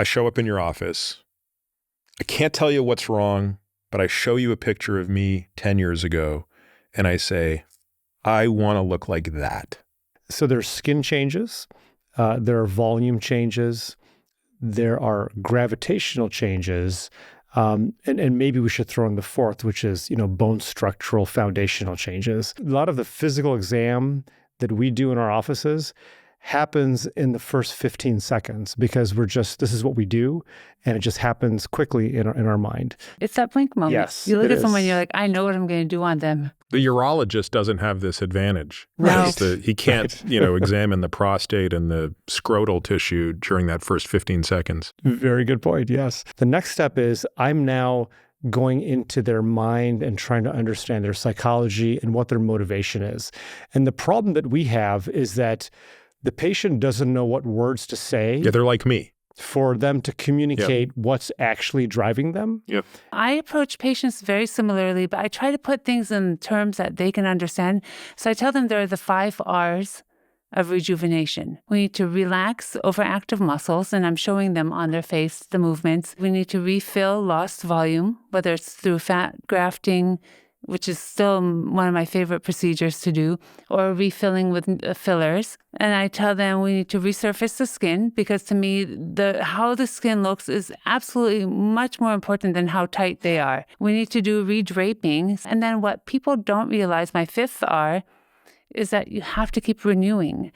I show up in your office. I can't tell you what's wrong, but I show you a picture of me 10 years ago, and I say, I want to look like that. So there's skin changes, there are volume changes, there are gravitational changes, and maybe we should throw in the fourth, which is, bone structural foundational changes. A lot of the physical exam that we do in our offices happens in the first 15 seconds because this is what we do, and it just happens quickly in our mind. It's that blink moment. Yes, you look it at someone, is. you're like, I know what I'm going to do on them. The urologist doesn't have this advantage. Right. He can't, examine the prostate and the scrotal tissue during that first 15 seconds. Very good point, yes. The next step is I'm now going into their mind and trying to understand their psychology and what their motivation is. And the problem that we have is that the patient doesn't know what words to say. Yeah, they're like me. For them to communicate what's actually driving them. Yep. I approach patients very similarly, but I try to put things in terms that they can understand. So I tell them there are the 5 R's of rejuvenation. We need to relax overactive muscles, and I'm showing them on their face the movements. We need to refill lost volume, whether it's through fat grafting, which is still one of my favorite procedures to do, or refilling with fillers. And I tell them we need to resurface the skin because to me, how the skin looks is absolutely much more important than how tight they are. We need to do redraping. And then what people don't realize, my 5th R, is that you have to keep renewing.